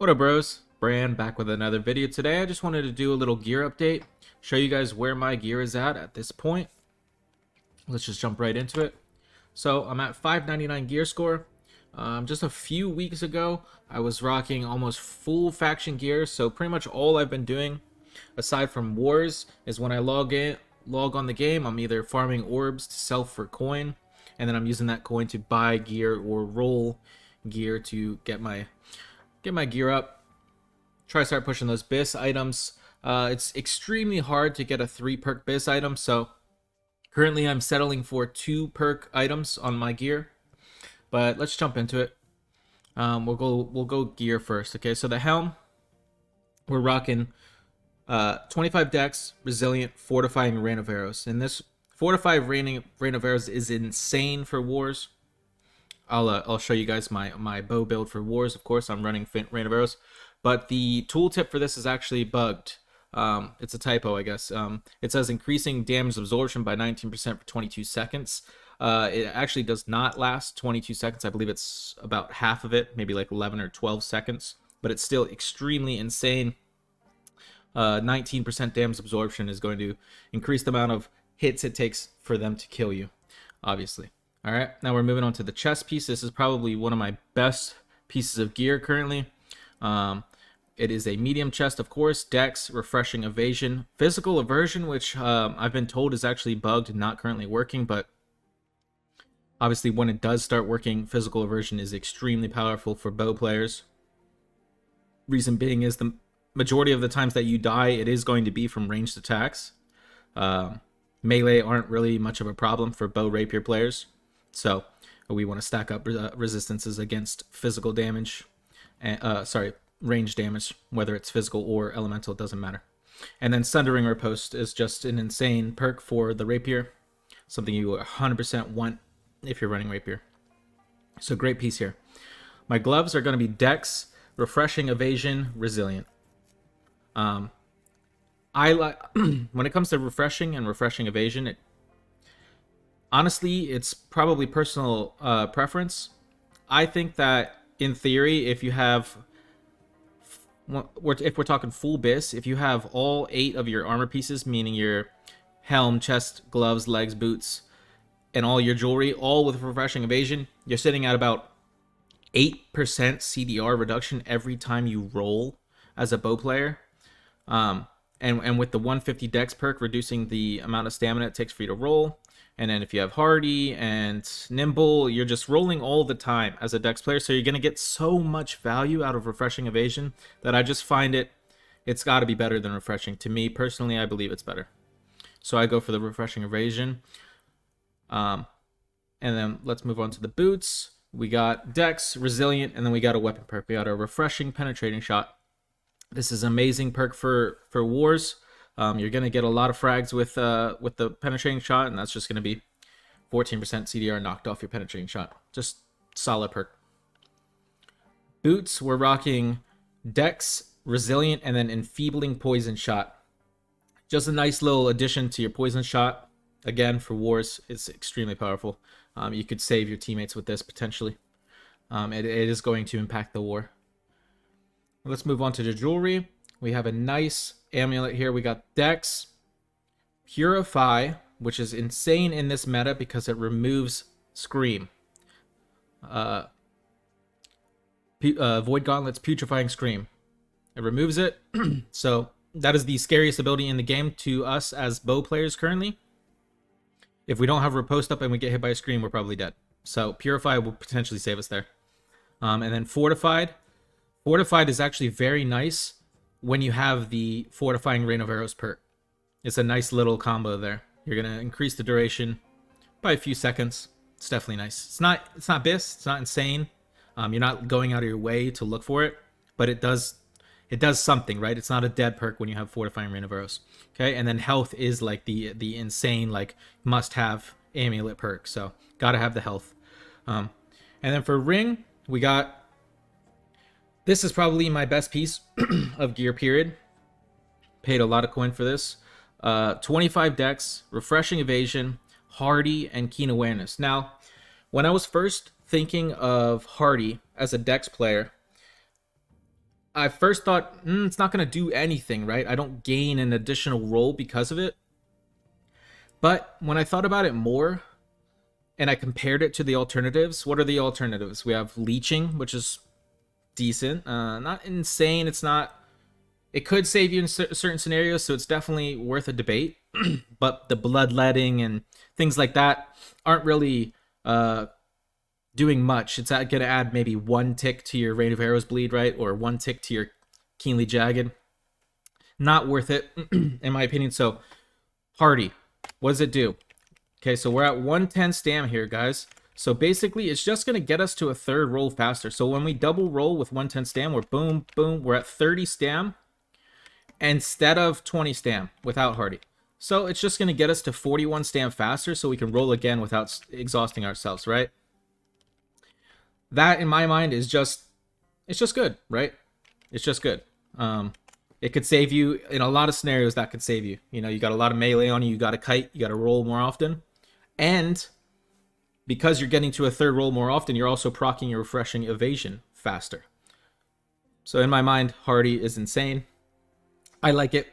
What up, bros? Bran back with another video. Today I just wanted to do a little gear update, show you guys where my gear is at this point. Let's just jump right into it. So I'm at 599 gear score. Just a few weeks ago I was rocking almost full faction gear, so pretty much all I've been doing aside from wars is when I log on the game, I'm either farming orbs to sell for coin, and then I'm using that coin to buy gear or roll gear to get my gear up. Try to start pushing those BIS items. It's extremely hard to get a 3 perk BIS item, so currently I'm settling for 2 perk items on my gear. But let's jump into it. We'll go gear first. Okay, so the Helm, we're rocking 25 dex, resilient, fortifying, rain of arrows. And this fortified rain of arrows is insane for wars. I'll show you guys my bow build for wars. Of course, I'm running rain of arrows, but the tooltip for this is actually bugged. It's a typo, I guess. It says increasing damage absorption by 19% for 22 seconds. It actually does not last 22 seconds. I believe it's about half of it, maybe like 11 or 12 seconds, but it's still extremely insane. 19% damage absorption is going to increase the amount of hits it takes for them to kill you, obviously. All right, now we're moving on to the chest piece. This is probably one of my best pieces of gear currently. It is a medium chest, of course, dex, refreshing, evasion, physical aversion, which I've been told is actually bugged and not currently working, but obviously when it does start working, physical aversion is extremely powerful for bow players. Reason being is the majority of the times that you die, it is going to be from ranged attacks. Melee aren't really much of a problem for bow rapier players. So we want to stack up resistances against physical damage, range damage, whether it's physical or elemental, it doesn't matter. And then Sundering Riposte is just an insane perk for the rapier, something you 100% want if you're running rapier. So great piece here. My gloves are going to be dex, refreshing, evasion, resilient. I like when it comes to refreshing and refreshing evasion, honestly, it's probably personal preference. I think that in theory, if we're talking full BIS, if you have all 8 of your armor pieces, meaning your helm, chest, gloves, legs, boots, and all your jewelry, all with refreshing evasion, you're sitting at about 8% CDR reduction every time you roll as a bow player. And with the 150 dex perk reducing the amount of stamina it takes for you to roll, and then if you have Hearty and Nimble, you're just rolling all the time as a dex player, so you're going to get so much value out of refreshing evasion that I just find it's got to be better than refreshing. To me, personally, I believe it's better. So I go for the refreshing evasion. And then let's move on to the boots. We got dex, resilient, and then we got a weapon perk. We got a refreshing penetrating shot. This is an amazing perk for wars. You're going to get a lot of frags with the penetrating shot, and that's just going to be 14% CDR knocked off your penetrating shot. Just solid perk. Boots, we're rocking dex, resilient, and then enfeebling poison shot. Just a nice little addition to your poison shot. Again, for wars, it's extremely powerful. You could save your teammates with this potentially. It is going to impact the war. Let's move on to the jewelry. We have a nice amulet here. We got dex, Purify, which is insane in this meta because it removes scream. Void gauntlets, putrefying scream. It removes it. So that is the scariest ability in the game to us as bow players currently. If we don't have riposte up and we get hit by a scream, we're probably dead. So Purify will potentially save us there. And then fortified. Fortified is actually very nice when you have the fortifying rain of arrows perk. It's a nice little combo there. You're gonna increase the duration by a few seconds. It's definitely nice. It's not BIS. It's not insane. You're not going out of your way to look for it, but it does something, right? It's not a dead perk when you have fortifying rain of arrows. Okay, and then health is like the insane like must-have amulet perk. So gotta have the health. And then for ring, we got. This is probably my best piece of gear, period. Paid a lot of coin for this. 25 dex, refreshing evasion, Hearty, and keen awareness. Now, when I was first thinking of Hearty as a dex player, I first thought, it's not going to do anything, right? I don't gain an additional roll because of it. But when I thought about it more, and I compared it to the alternatives, what are the alternatives? We have leeching, which is decent. Not insane. It's not... It could save you in certain scenarios, so it's definitely worth a debate. But the bloodletting and things like that aren't really doing much. It's going to add maybe 1 tick to your Rain of Arrows bleed, right? Or 1 tick to your Keenly Jagged. Not worth it, in my opinion. So, Hearty, what does it do? Okay, so we're at 110 stam here, guys. So basically, it's just going to get us to a 3rd roll faster. So when we double roll with 110 stam, we're boom, boom, we're at 30 stam instead of 20 stam without Hearty. So it's just going to get us to 41 stam faster so we can roll again without exhausting ourselves, right? That, in my mind, is just... It's just good, right? It's just good. It could save you in a lot of scenarios. That could save you. You know, you got a lot of melee on you. You got to kite. You got to roll more often. And because you're getting to a 3rd roll more often, you're also proccing your refreshing evasion faster. So in my mind, Hearty is insane. I like it.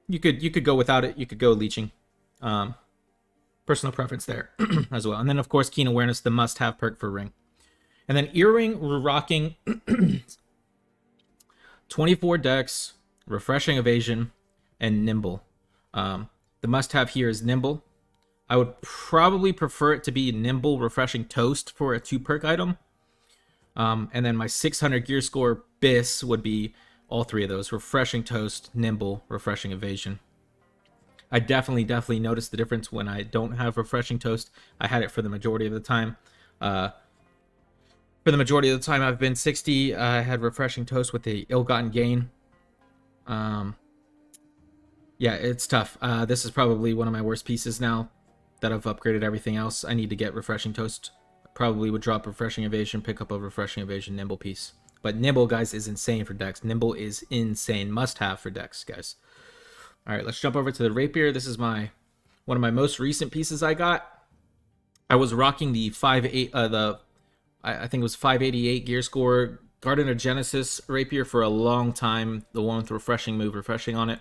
You could go without it. You could go leeching. Personal preference there as well. And then of course, Keen Awareness, the must-have perk for Ring. And then Earring, we're rocking 24 dex, refreshing evasion, and nimble. The must-have here is nimble. I would probably prefer it to be nimble, refreshing toast for a 2 perk item. And then my 600 gear score BIS would be all 3 of those: refreshing toast, nimble, refreshing evasion. I definitely noticed the difference when I don't have refreshing toast. I had it for the majority of the time. For the majority of the time I've been 60, I had refreshing toast with the ill-gotten gain. Yeah, it's tough. This is probably one of my worst pieces now that I've upgraded everything else. I need to get refreshing toast. Probably would drop refreshing evasion, pick up a refreshing evasion nimble piece. But nimble, guys, is insane for Dex. Nimble is insane. Must have for Dex, guys. All right, let's jump over to the Rapier. This is one of my most recent pieces I got. I was rocking the I think it was 588 gear score Garden of Genesis Rapier for a long time. The one with refreshing move, refreshing on it.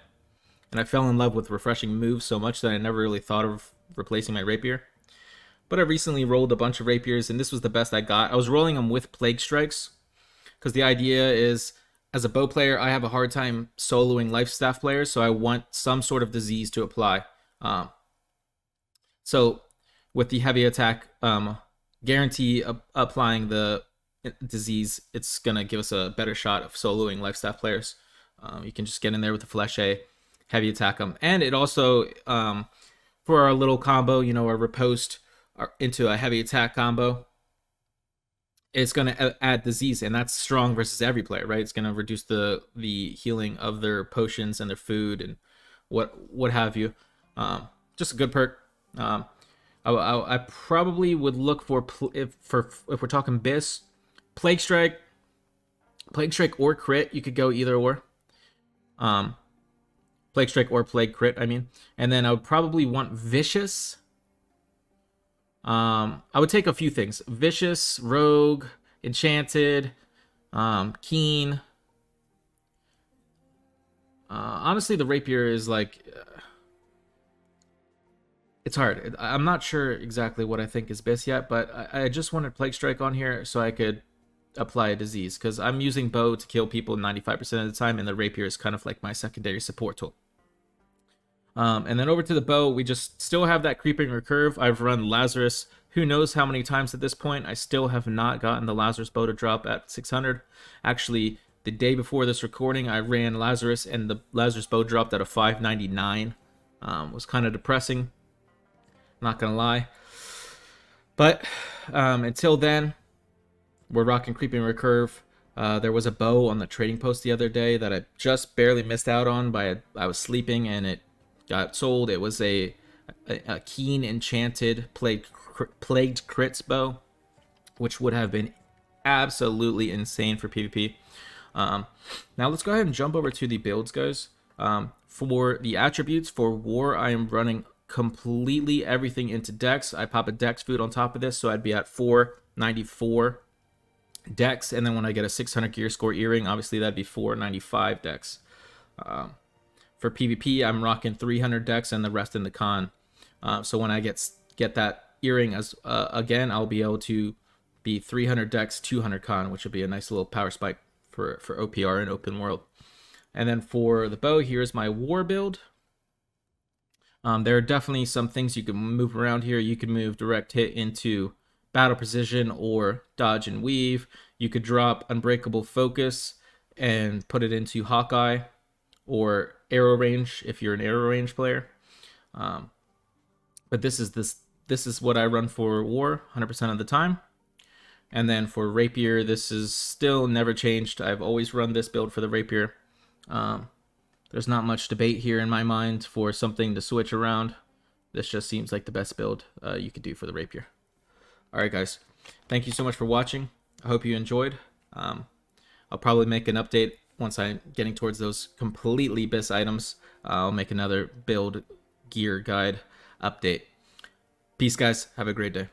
And I fell in love with refreshing moves so much that I never really thought of replacing my Rapier. But I recently rolled a bunch of Rapiers, and this was the best I got. I was rolling them with Plague Strikes, because the idea is, as a bow player, I have a hard time soloing life staff players, so I want some sort of disease to apply. So with the heavy attack guarantee applying the disease, it's going to give us a better shot of soloing life staff players. You can just get in there with the Flesh A, heavy attack them. And it also, for our little combo, you know, our riposte into a heavy attack combo, it's going to add disease, and that's strong versus every player, right? It's going to reduce the healing of their potions and their food and what have you. Just a good perk. I probably would look for if we're talking BIS, Plague Strike or crit. You could go either or. Plague Strike or Plague Crit, I mean. And then I would probably want Vicious. I would take a few things: Vicious, Rogue, Enchanted, Keen. Honestly, the Rapier is like, it's hard. I'm not sure exactly what I think is BIS yet, but I just wanted Plague Strike on here so I could apply a disease, because I'm using bow to kill people 95% of the time, and the Rapier is kind of like my secondary support tool. And then over to the bow, we just still have that creeping recurve. I've run Lazarus who knows how many times at this point. I still have not gotten the Lazarus bow to drop at 600. Actually, the day before this recording, I ran Lazarus, and the Lazarus bow dropped at a 599. Was kind of depressing, not gonna lie. But until then, we're rocking creeping recurve. There was a bow on the trading post the other day that I just barely missed out on. I was sleeping and it got sold. It was a Keen Enchanted Plagued Crits bow, which would have been absolutely insane for PvP. Now let's go ahead and jump over to the builds, guys. For the attributes for War, I am running completely everything into Dex. I pop a Dex food on top of this, so I'd be at 494. dex, and then when I get a 600 gear score earring, obviously that'd be 495 dex. For PvP, I'm rocking 300 dex and the rest in the con. So when I get that earring as again, I'll be able to be 300 dex, 200 con, which would be a nice little power spike for OPR and open world. And then for the bow, here's my war build. There are definitely some things you can move around here. You can move direct hit into battle precision or dodge and weave. You could drop unbreakable focus and put it into Hawkeye or arrow range if you're an arrow range player. But this is what I run for war 100% of the time. And then for Rapier, this is still never changed. I've always run this build for the Rapier. There's not much debate here in my mind for something to switch around. This just seems like the best build you could do for the Rapier. Alright guys, thank you so much for watching. I hope you enjoyed. I'll probably make an update once I'm getting towards those completely BIS items. I'll make another build gear guide update. Peace guys, have a great day.